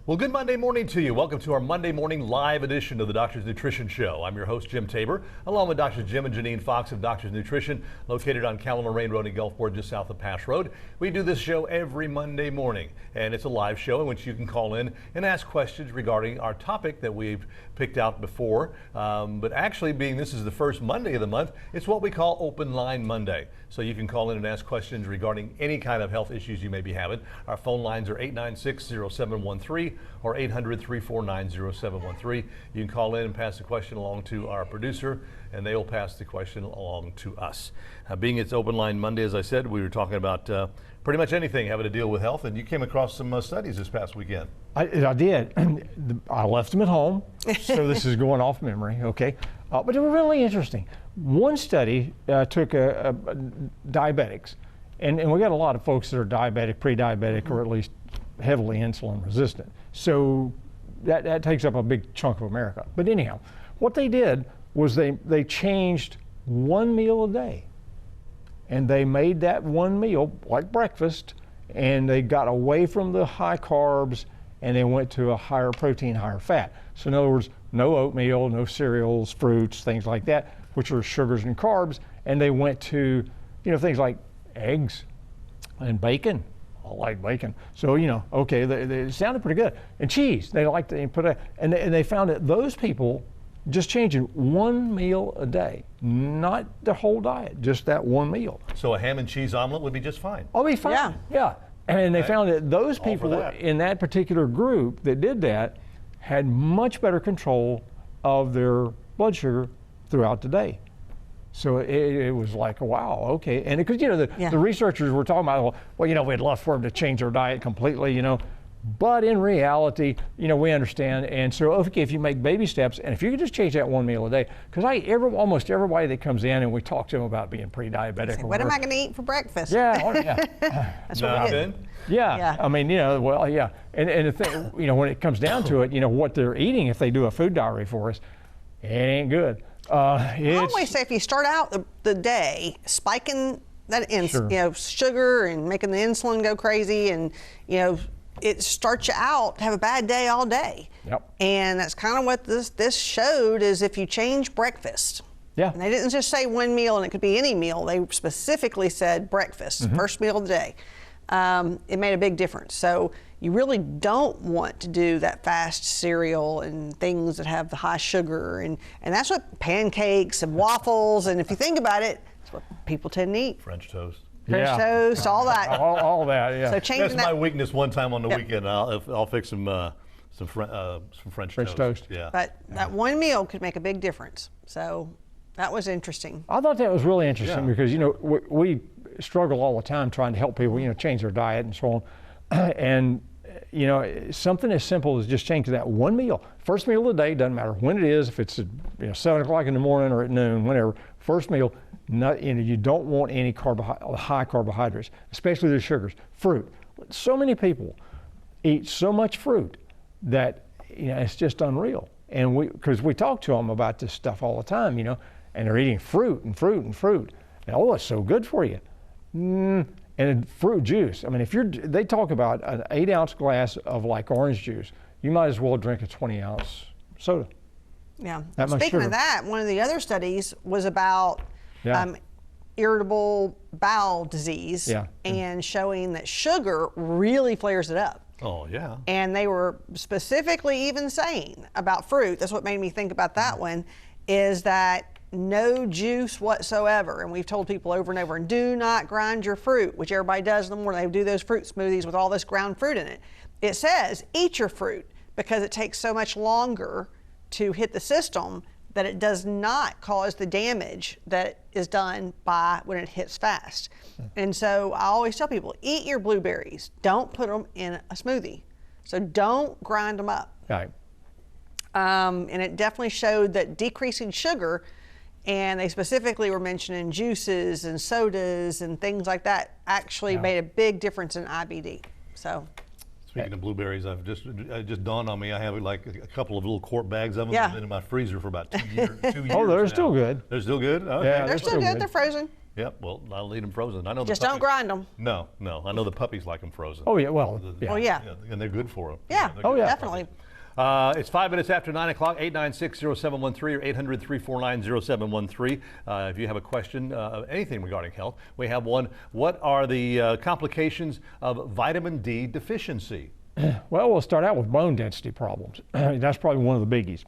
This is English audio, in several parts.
Well, good Monday morning to you. Welcome to our Monday morning live edition of the Doctor's Nutrition Show. I'm your host, Jim Tabor, along with Drs. Jim and Janine Fox of Doctor's Nutrition, located on Cal-Lorraine Road in Gulfport, just south of Pass Road. We do this show every Monday morning, and it's a live show in which you can call in and ask questions regarding our topic that we've picked out before. But actually, being this is the first Monday of the month, it's what we call Open Line Monday. So you can call in and ask questions regarding any kind of health issues you may be having. Our phone lines are 896-0713 or 800-349-0713. You can call in and pass the question along to our producer, and they will pass the question along to us. Being it's Open Line Monday, as I said, we were talking about pretty much anything having to deal with health, and you came across some studies this past weekend. I did. I left them at home, so this is going off memory, okay? But they were really interesting. One study took diabetics, and we got a lot of folks that are diabetic, pre-diabetic, or at least heavily insulin resistant. So that takes up a big chunk of America. But anyhow, what they did was they changed one meal a day. And they made that one meal like breakfast, and they got away from the high carbs, and they went to a higher protein, higher fat. So in other words, no oatmeal, no cereals, fruits, things like that, which are sugars and carbs, and they went to, things like eggs and bacon. I like bacon. So, okay, they sounded pretty good. And cheese, they liked to put and they found that those people just changing one meal a day, not the whole diet, just that one meal. So a ham and cheese omelet would be just fine? Oh, it'd be fine, yeah. And they found that those people in that particular group that did that had much better control of their blood sugar throughout the day. So it was like, wow, okay. And because, the researchers were talking about, well, we'd love for them to change their diet completely, But in reality, we understand. And so, okay, if you make baby steps, and if you could just change that one meal a day, because almost everybody that comes in and we talk to them about being pre-diabetic. What am I going to eat for breakfast? Yeah. That's what we did. Yeah. I mean, And the thing, when it comes down to it, what they're eating, if they do a food diary for us, it ain't good. I always say if you start out the day spiking that sugar and making the insulin go crazy, and it starts you out to have a bad day all day. Yep. And that's kind of what this showed, is if you change breakfast. Yeah. And they didn't just say one meal and it could be any meal. They specifically said breakfast, first meal of the day. It made a big difference. So you really don't want to do that fast cereal and things that have the high sugar, and that's what pancakes and waffles, and if you think about it, it's what people tend to eat. French toast. French toast, all that. all that, yeah. So changing That's my weakness. One time on the weekend, I'll fix some French toast. Yeah. But that one meal could make a big difference. So that was interesting. I thought that was really interesting because, we struggle all the time trying to help people, change their diet and so on. And, something as simple as just changing that one meal. First meal of the day, doesn't matter when it is, if it's 7 o'clock in the morning or at noon, whenever. First meal, you don't want any high carbohydrates, especially the sugars. Fruit. So many people eat so much fruit that it's just unreal. And because we talk to them about this stuff all the time, and they're eating fruit and fruit and fruit. And it's so good for you. And fruit juice. I mean, they talk about an 8-ounce glass of like orange juice, you might as well drink a 20-ounce soda. Yeah. Speaking of that, one of the other studies was about irritable bowel disease and showing that sugar really flares it up. Oh, yeah. And they were specifically even saying about fruit, that's what made me think about that one, is that no juice whatsoever. And we've told people over and over, and do not grind your fruit, which everybody does in the morning. They do those fruit smoothies with all this ground fruit in it. It says eat your fruit because it takes so much longer to hit the system that it does not cause the damage that is done by when it hits fast. And so I always tell people, eat your blueberries. Don't put them in a smoothie. So don't grind them up. Right. And it definitely showed that decreasing sugar, and they specifically were mentioning juices and sodas and things like that, actually made a big difference in IBD. So. Speaking of blueberries, it just dawned on me. I have like a couple of little quart bags of them. Yeah. They've been in my freezer for about 2 years. Oh, they're still good. They're still good? Okay. Yeah, they're still good. They're frozen. Yep. Well, I'll eat them frozen. I know. Just the don't grind them. No. I know the puppies like them frozen. Oh yeah, well, yeah. Oh yeah. And they're good for them. Yeah. They're Oh, good. yeah. Definitely. It's 5 minutes after 9 o'clock, 896-0713 or 800-349-0713. If you have a question, anything regarding health, we have one. What are the complications of vitamin D deficiency? Well, we'll start out with bone density problems. That's probably one of the biggies.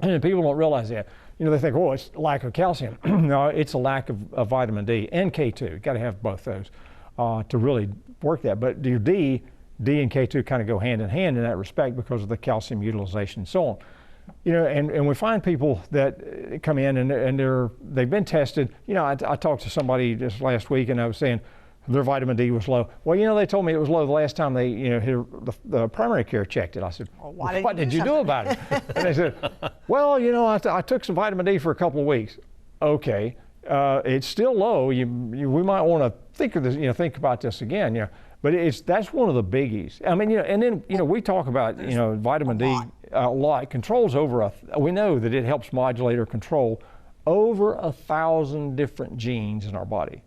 And people don't realize that. You know, they think, oh, it's lack of calcium. No, it's a lack of vitamin D and K2. You've got to have both those to really work that. But your D and K2 kind of go hand in hand in that respect because of the calcium utilization and so on. You know, and we find people that come in and they've been tested. You know, I talked to somebody just last week and I was saying their vitamin D was low. Well, you know, they told me it was low the last time they, you know, the primary care checked it. I said, well, what did you do about it? And they said, well, you know, I took some vitamin D for a couple of weeks. Okay, it's still low. We might want to think of this, you know, think about this again. You know, but that's one of the biggies. I mean, you know, and then you know we talk about you know vitamin D a lot. It controls we know that it helps modulate or control over 1,000 different genes in our body.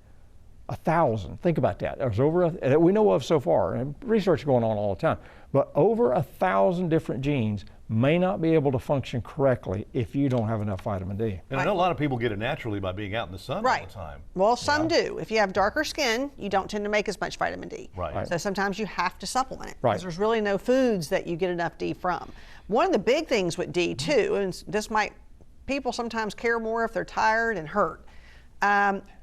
1,000. Think about that. There's that we know of so far, and research going on all the time. But over 1,000 different genes may not be able to function correctly if you don't have enough vitamin D. And I know a lot of people get it naturally by being out in the sun all the time. Well, some do. If you have darker skin, you don't tend to make as much vitamin D. Right. So sometimes you have to supplement it Right. because there's really no foods that you get enough D from. One of the big things with D too, and people sometimes care more if they're tired and hurt.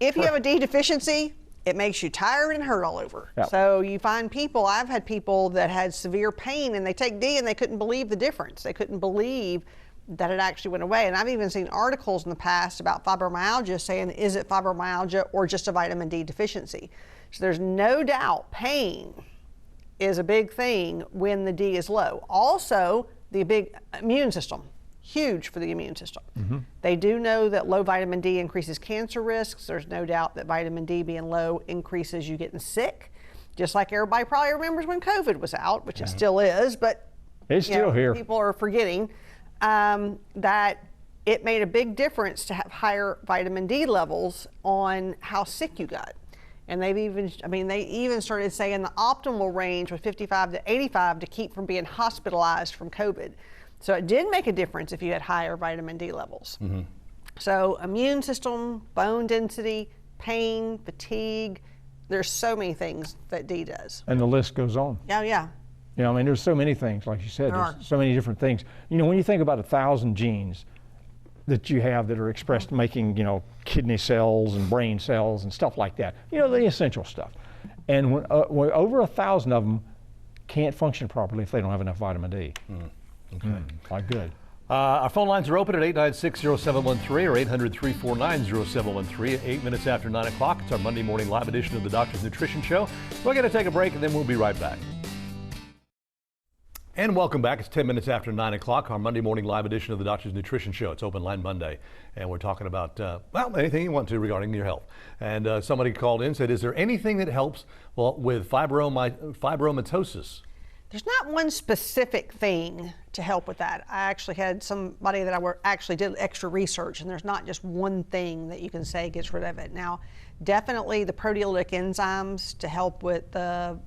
If you have a D deficiency, it makes you tired and hurt all over. Yep. So you find I've had people that had severe pain and they take D and they couldn't believe the difference. They couldn't believe that it actually went away. And I've even seen articles in the past about fibromyalgia saying, is it fibromyalgia or just a vitamin D deficiency? So there's no doubt pain is a big thing when the D is low. Also, the big immune system. Huge for the immune system. Mm-hmm. They do know that low vitamin D increases cancer risks. There's no doubt that vitamin D being low increases you getting sick. Just like everybody probably remembers when COVID was out, which it still is, but it's still here. People are forgetting that it made a big difference to have higher vitamin D levels on how sick you got. And they even started saying the optimal range was 55 to 85 to keep from being hospitalized from COVID. So it did make a difference if you had higher vitamin D levels. Mm-hmm. So immune system, bone density, pain, fatigue, there's so many things that D does. And the list goes on. Yeah, yeah. You know, I mean, there's so many things, like you said, there's so many different things. You know, when you think about 1,000 genes that you have that are expressed making, you know, kidney cells and brain cells and stuff like that, you know, the essential stuff. And when over 1,000 of them can't function properly if they don't have enough vitamin D. Mm. Okay. Quite good. Our phone lines are open at 896-0713 or 800-349-0713 at 8 minutes after 9 o'clock. It's our Monday morning live edition of the Doctor's Nutrition Show. We're going to take a break and then we'll be right back. And welcome back. It's 10 minutes after 9 o'clock, our Monday morning live edition of the Doctor's Nutrition Show. It's Open Line Monday, and we're talking about, well, anything you want to regarding your health. And somebody called in and said, is there anything that helps with fibromatosis? There's not one specific thing to help with that. I actually had somebody that actually did extra research, and there's not just one thing that you can say gets rid of it. Now, definitely the proteolytic enzymes to help with the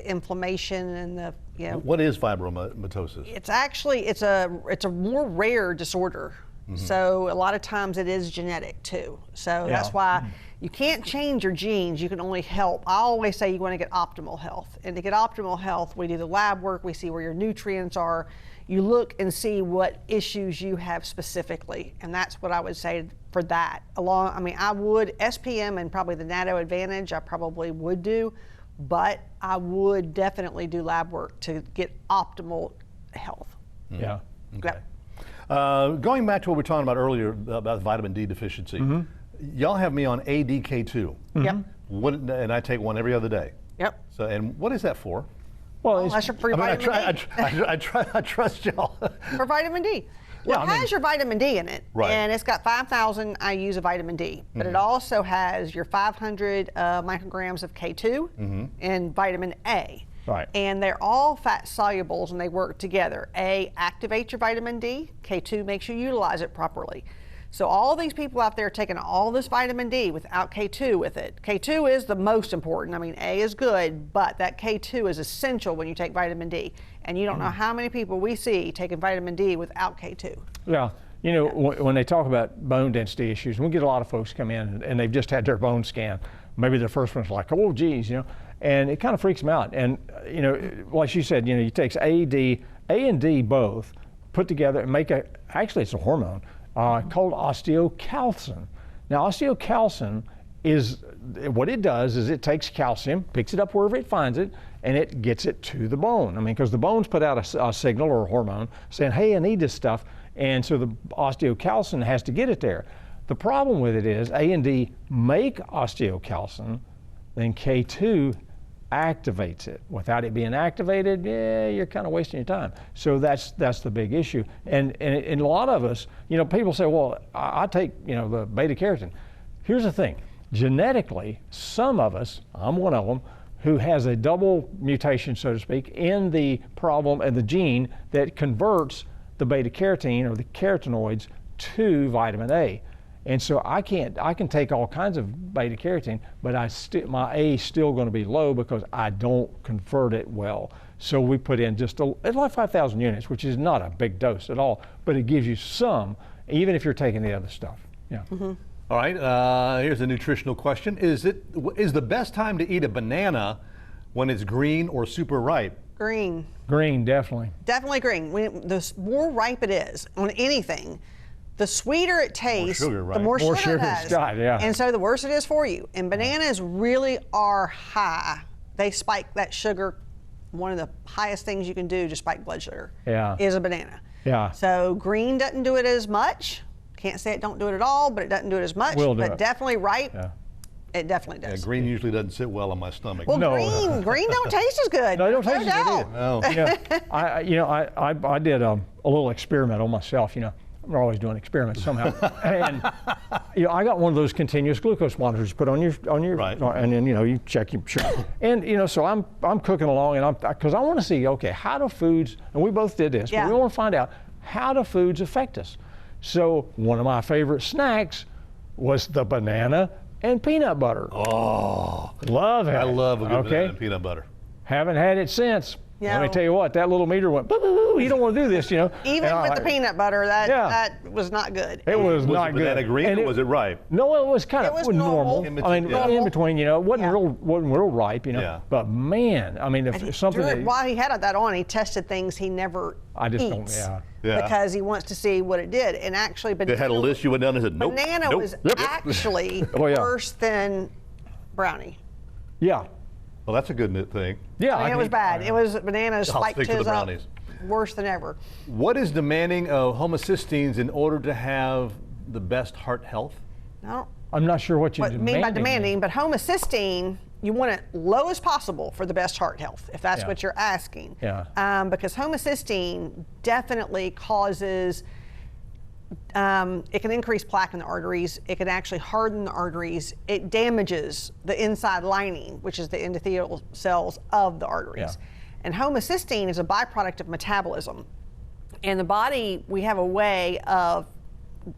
inflammation and the, you know. What is fibromatosis? It's actually, it's a more rare disorder. Mm-hmm. So a lot of times it is genetic too. So that's why you can't change your genes, you can only help. I always say you want to get optimal health. And to get optimal health, we do the lab work, we see where your nutrients are. You look and see what issues you have specifically. And that's what I would say for that. I would, SPM and probably the NATO Advantage, I probably would do, but I would definitely do lab work to get optimal health. Mm-hmm. Yeah. Okay. Going back to what we were talking about earlier about vitamin D deficiency, y'all have me on ADK2. Mm-hmm. Yep. And I take one every other day. Yep. So, and what is that for? Well, it's for vitamin D. I trust y'all. For vitamin D. Well, it has your vitamin D in it, and it's got 5,000 IUs of vitamin D, but it also has your 500 micrograms of K2 and vitamin A. Right. And they're all fat solubles and they work together. A activates your vitamin D, K2 makes you utilize it properly. So all these people out there taking all this vitamin D without K2 with it. K2 is the most important. I mean, A is good, but that K2 is essential when you take vitamin D. And you don't know how many people we see taking vitamin D without K2. Yeah. You know, when they talk about bone density issues, we get a lot of folks come in and they've just had their bone scan. Maybe their first one's like, oh, geez, you know, and it kind of freaks them out. And, you know, like you said, you know, you take A and D both, put together and make actually it's a hormone called osteocalcin. Now, osteocalcin is, what it does is it takes calcium, picks it up wherever it finds it, and it gets it to the bone. I mean, because the bones put out a signal or a hormone saying, hey, I need this stuff. And so the osteocalcin has to get it there. The problem with it is A and D make osteocalcin, then K2 activates it. Without it being activated, yeah, you're kind of wasting your time. So that's the big issue. And a lot of us, you know, people say, well, I take, you know, the beta carotene. Here's the thing. Genetically, some of us, I'm one of them, who has a double mutation, so to speak, in the problem and the gene that converts the beta carotene or the carotenoids to vitamin A. And so I can take all kinds of beta carotene, but my A is still going to be low because I don't convert it well. So we put in just it's like 5,000 units, which is not a big dose at all, but it gives you some, even if you're taking the other stuff. Yeah. Mm-hmm. All right, here's a nutritional question. Is the best time to eat a banana when it's green or super ripe? Green. Green, definitely. Definitely green. The more ripe it is on anything, the sweeter it tastes, sugar, right? the more sugar it it's has. got, yeah. And so the worse it is for you. And bananas really are high. They spike that sugar. One of the highest things you can do to spike blood sugar is a banana. Yeah. So green doesn't do it as much. Can't say it don't do it at all, but it doesn't do it as much. But definitely ripe. Yeah. It definitely does. Yeah, green usually doesn't sit well on my stomach. Well, green don't taste as good. No, they don't taste as good. No. Yeah, I did a little experiment on myself. You know, I'm always doing experiments somehow. And you know, I got one of those continuous glucose monitors you put on your right. And then, you know, you check your sugar. And you know, so I'm cooking along, and because I want to see, okay, how do foods, and we both did this, but we want to find out, how do foods affect us? So one of my favorite snacks was the banana and peanut butter. Oh, love it. I love a good banana and peanut butter. Haven't had it since. Yeah. Let me tell you what, that little meter went, boo, boo, boo. You don't want to do this, you know. Even with the peanut butter, that was not good. It was not good. Was the banana green or was it ripe? No, it was kind of normal. I mean, in between, you know, it wasn't real ripe, you know. Yeah. But man, I mean, if something. While he had that on, he tested things he never eats. Because he wants to see what it did. And actually, it had a list you went down and said, nope. Banana was actually worse than brownie. Yeah. Well, that's a good thing. Yeah. I mean, it was bad. It was bananas spiked his up worse than ever. What is demanding of homocysteines in order to have the best heart health? No. I'm not sure what you mean by demanding, but homocysteine, you want it low as possible for the best heart health, if that's what you're asking. Yeah. Because homocysteine definitely causes, it can increase plaque in the arteries. It can actually harden the arteries. It damages the inside lining, which is the endothelial cells of the arteries. Yeah. And homocysteine is a byproduct of metabolism. In the body, we have a way of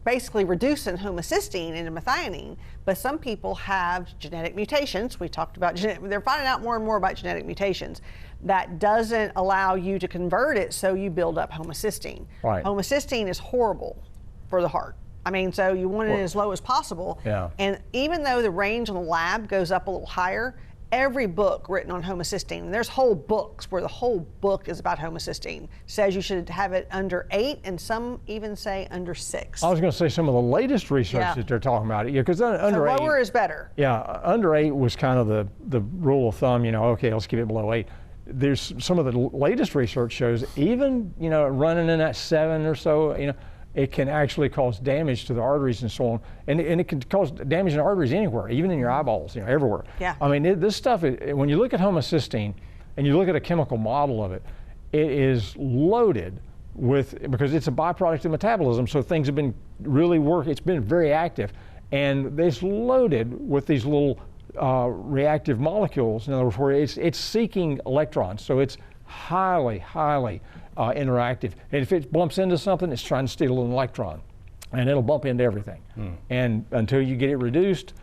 basically reducing homocysteine into methionine, but some people have genetic mutations. We talked about they're finding out more and more about genetic mutations that doesn't allow you to convert it, so you build up homocysteine. Right. Homocysteine is horrible for the heart. I mean, so you want it as low as possible. Yeah. And even though the range on the lab goes up a little higher, every book written on homocysteine, and there's whole books where the whole book is about homocysteine, says you should have it under 8, and some even say under 6. I was going to say some of the latest research that they're talking about it, because under 8. Lower is better. Yeah, under 8 was kind of the rule of thumb. You know, okay, let's keep it below 8. There's some of the latest research shows even, you know, running in that 7 or so, you know, it can actually cause damage to the arteries and so on. And it can cause damage in arteries anywhere, even in your eyeballs, you know, everywhere. Yeah. I mean, this stuff, when you look at homocysteine and you look at a chemical model of it, it is loaded with, because it's a byproduct of metabolism, so things have been really it's been very active. And it's loaded with these little reactive molecules, in other words, where it's seeking electrons. So it's highly, highly interactive. And if it bumps into something, it's trying to steal an electron. and it'll bump into everything. And until you get it reduced,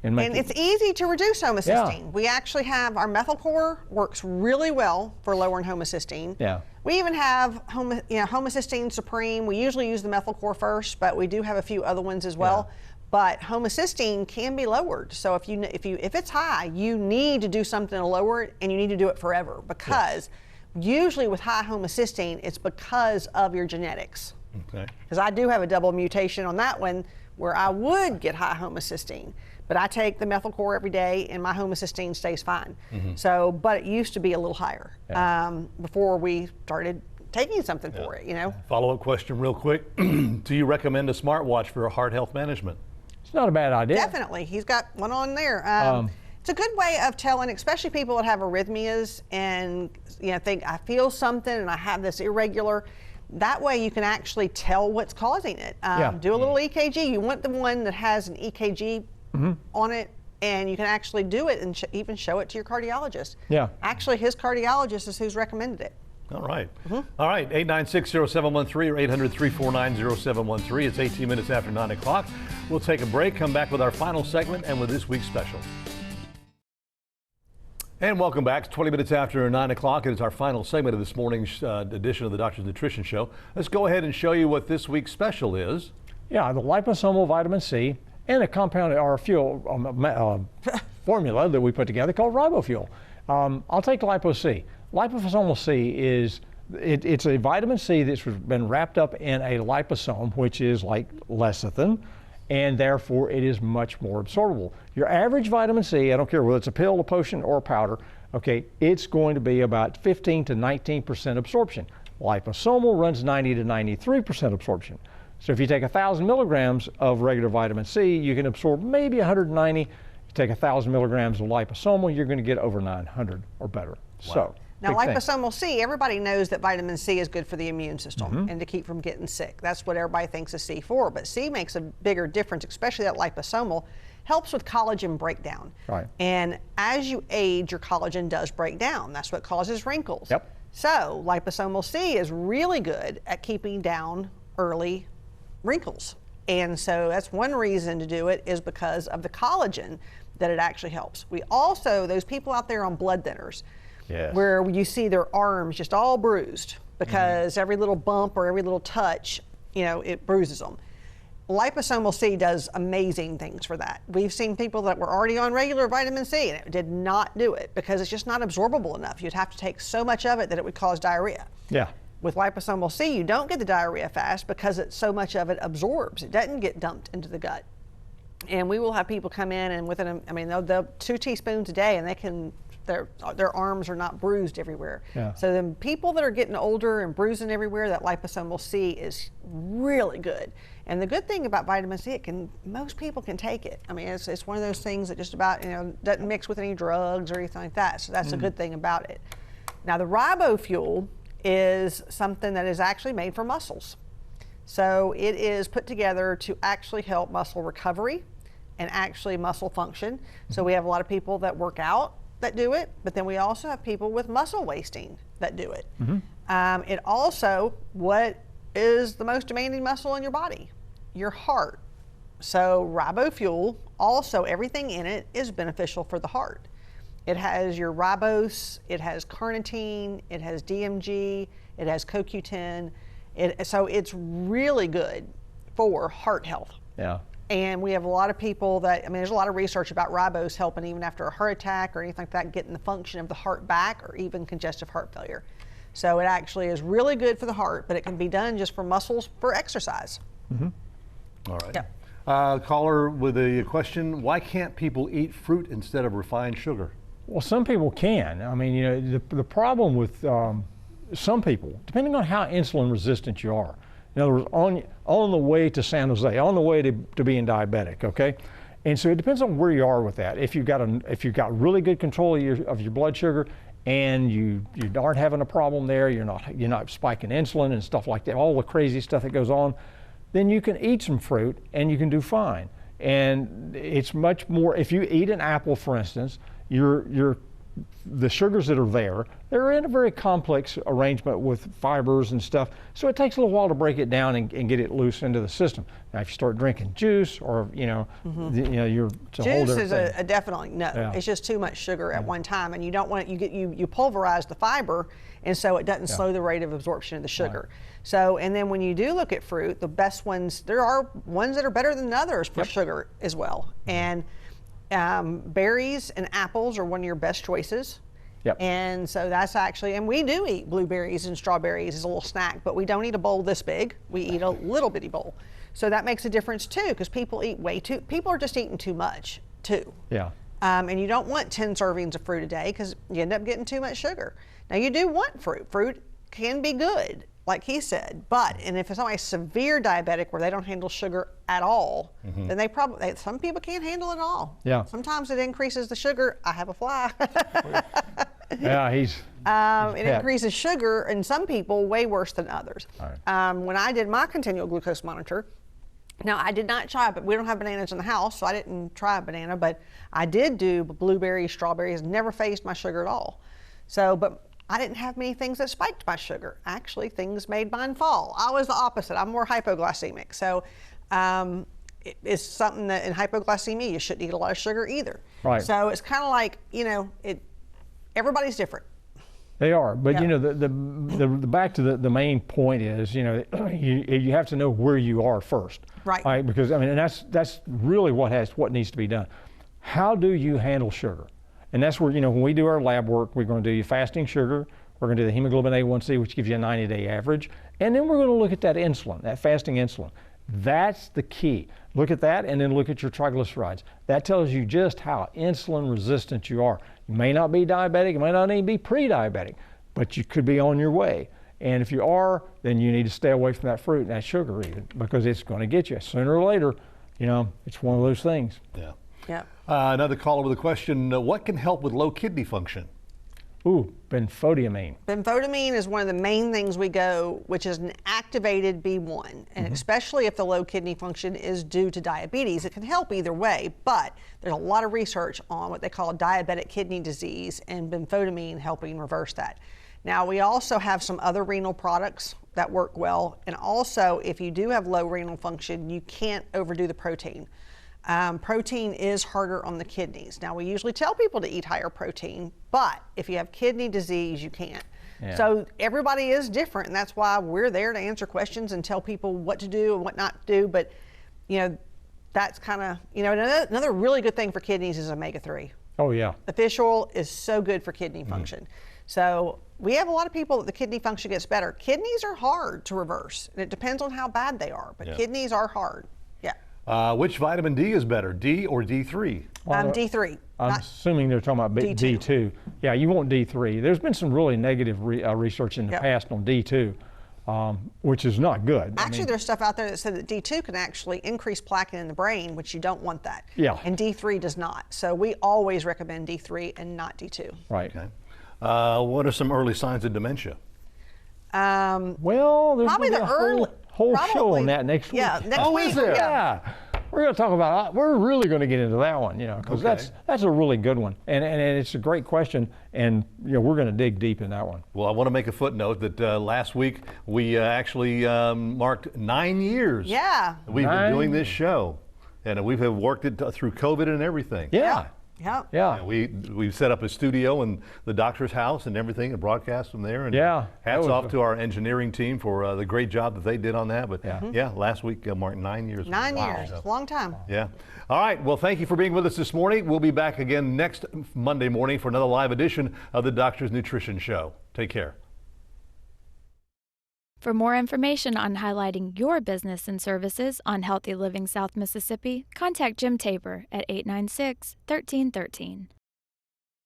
and it's easy to reduce homocysteine. Yeah. We actually have our methylcore works really well for lowering homocysteine. Yeah. We even have homocysteine supreme. We usually use the methylcore first, but we do have a few other ones as well. Yeah. But homocysteine can be lowered. So if it's high, you need to do something to lower it, and you need to do it forever, because usually with high homocysteine, it's because of your genetics. Okay. Because I do have a double mutation on that one where I would get high homocysteine. But I take the methylcore every day, and my homocysteine stays fine. So, but it used to be a little higher before we started taking something for it, you know. Follow-up question real quick. Do you recommend a smartwatch for heart health management? It's not a bad idea. Definitely. He's got one on there. It's a good way of telling, especially people that have arrhythmias and think, I feel something and I have this irregular. That way you can actually tell what's causing it. Do a little EKG. You want the one that has an EKG on it, and you can actually do it and even show it to your cardiologist. Yeah. Actually, his cardiologist is who's recommended it. All right. All right, 896-0713 or 800-349-0713. It's 18 minutes after 9 o'clock. We'll take a break, come back with our final segment and with this week's special. And welcome back. It's 20 minutes after 9 o'clock. It is our final segment of this morning's edition of the Doctor's Nutrition Show. Let's go ahead and show you what this week's special is. Yeah, the liposomal vitamin C and a compound or fuel formula that we put together called ribofuel. I'll take Lipo-C. Liposomal C is it's a vitamin C that's been wrapped up in a liposome, which is like lecithin, and therefore it is much more absorbable. Your average vitamin C, I don't care whether it's a pill, a potion, or a powder, okay, it's going to be about 15 to 19% absorption. Liposomal runs 90 to 93% absorption. So if you take 1,000 milligrams of regular vitamin C, you can absorb maybe 190. You take 1,000 milligrams of liposomal, you're going to get over 900 or better. Wow. So. Now, liposomal C, everybody knows that vitamin C is good for the immune system and to keep from getting sick. That's what everybody thinks of C for, but C makes a bigger difference, especially that liposomal. Helps with collagen breakdown. Right. And as you age, your collagen does break down. That's what causes wrinkles. Yep. So liposomal C is really good at keeping down early wrinkles. And so that's one reason to do it, is because of the collagen that it actually helps. We also, those people out there on blood thinners, yes, where you see their arms just all bruised because every little bump or every little touch, it bruises them. Liposomal C does amazing things for that. We've seen people that were already on regular vitamin C and it did not do it because it's just not absorbable enough. You'd have to take so much of it that it would cause diarrhea. Yeah. With liposomal C, you don't get the diarrhea fast because so much of it absorbs. It doesn't get dumped into the gut. And we will have people come in and they'll 2 teaspoons a day and they can, their arms are not bruised everywhere. Yeah. So the people that are getting older and bruising everywhere, that liposomal C is really good. And the good thing about vitamin C, most people can take it. I mean, it's one of those things that just about, doesn't mix with any drugs or anything like that. So that's a good thing about it. Now the ribofuel is something that is actually made for muscles. So it is put together to actually help muscle recovery and actually muscle function. So we have a lot of people that work out that do it, but then we also have people with muscle wasting that do it. It also, what is the most demanding muscle in your body? Your heart. So ribofuel, also everything in it is beneficial for the heart. It has your ribose, it has carnitine, it has DMG, it has CoQ10. So it's really good for heart health. Yeah. And we have a lot of people there's a lot of research about ribose helping even after a heart attack or anything like that, getting the function of the heart back, or even congestive heart failure. So it actually is really good for the heart, but it can be done just for muscles for exercise. All right. Yeah. Caller with a question: why can't people eat fruit instead of refined sugar? Well, some people can. I mean, the problem with some people, depending on how insulin resistant you are. In other words, on the way to San Jose, on the way to being diabetic, okay? And so it depends on where you are with that. If you've got really good control of your blood sugar, and you aren't having a problem there, you're not spiking insulin and stuff like that, all the crazy stuff that goes on, then you can eat some fruit and you can do fine. And it's much more, if you eat an apple, for instance, your the sugars that are there, they're in a very complex arrangement with fibers and stuff, so it takes a little while to break it down and get it loose into the system. Now, if you start drinking juice, or you're it's a whole Juice different is thing. a definitely no. Yeah. It's just too much sugar at one time, and you don't want it. You pulverize the fiber, and so it doesn't slow the rate of absorption of the sugar. So, and then when you do look at fruit, the best ones, there are ones that are better than others for sugar as well. And berries and apples are one of your best choices. Yep. And so that's actually, and we do eat blueberries and strawberries as a little snack, but we don't eat a bowl this big. We eat a little bitty bowl. So that makes a difference too, because people are just eating too much too. Yeah. And you don't want 10 servings of fruit a day because you end up getting too much sugar. Now you do want fruit. Fruit can be good, like he said, and if somebody's severe diabetic where they don't handle sugar at all, then some people can't handle it all. Yeah. Sometimes it increases the sugar. I have a fly. Yeah, it increases sugar in some people way worse than others. Right. When I did my continual glucose monitor, now I did not try, but we don't have bananas in the house, so I didn't try a banana, but I did do blueberries, strawberries, never phased my sugar at all. So, but I didn't have many things that spiked my sugar. Actually, things made mine fall. I was the opposite. I'm more hypoglycemic. So it's something that in hypoglycemia, you shouldn't eat a lot of sugar either. Right. So it's kind of like, everybody's different. They are, but the back to the main point is, you have to know where you are first. Right. Because and that's really what needs to be done. How do you handle sugar? And that's where, when we do our lab work, we're going to do your fasting sugar, we're going to do the hemoglobin A1C, which gives you a 90-day average, and then we're going to look at that insulin, that fasting insulin. That's the key. Look at that, and then look at your triglycerides. That tells you just how insulin resistant you are. You may not be diabetic, you may not even be pre-diabetic, but you could be on your way. And if you are, then you need to stay away from that fruit and that sugar even, because it's going to get you sooner or later. It's one of those things. Yeah. Yeah. Another caller with a question, what can help with low kidney function? Ooh, benfotiamine. Benfotiamine is one of the main things we go, which is an activated B1. And especially if the low kidney function is due to diabetes, it can help either way. But there's a lot of research on what they call diabetic kidney disease and benfotiamine helping reverse that. Now, we also have some other renal products that work well. And also, if you do have low renal function, you can't overdo the protein. Protein is harder on the kidneys. Now, we usually tell people to eat higher protein, but if you have kidney disease, you can't. Yeah. So everybody is different, and that's why we're there to answer questions and tell people what to do and what not to do. But, that's kind of, another really good thing for kidneys is omega-3. Oh, yeah. The fish oil is so good for kidney function. So we have a lot of people that the kidney function gets better. Kidneys are hard to reverse, and it depends on how bad they are, but kidneys are hard. Yeah. Which vitamin D is better, D or D3? D3. I'm assuming they're talking about D2. D2. Yeah, you want D3. There's been some really negative research in the past on D2, which is not good. Actually, there's stuff out there that said that D2 can actually increase plaque in the brain, which you don't want that. Yeah. And D3 does not. So we always recommend D3 and not D2. Right. Okay. What are some early signs of dementia? Well, there's Probably gonna be the a early. whole show on that next week. Yeah, next week. is there? Yeah. We're going to talk about, we're really going to get into that one, because that's a really good one. And it's a great question, and we're going to dig deep in that one. Well, I want to make a footnote that last week we actually marked 9 years. Yeah. We've been doing this show, and we've worked it through COVID and everything. Yeah. Yeah. Yeah. And we set up a studio in the doctor's house and everything and broadcast from there. And hats off to our engineering team for the great job that they did on that. But last week marked 9 years. 9 years, long time. Yeah. All right. Well, thank you for being with us this morning. We'll be back again next Monday morning for another live edition of the Doctor's Nutrition Show. Take care. For more information on highlighting your business and services on Healthy Living South Mississippi, contact Jim Tabor at 896-1313.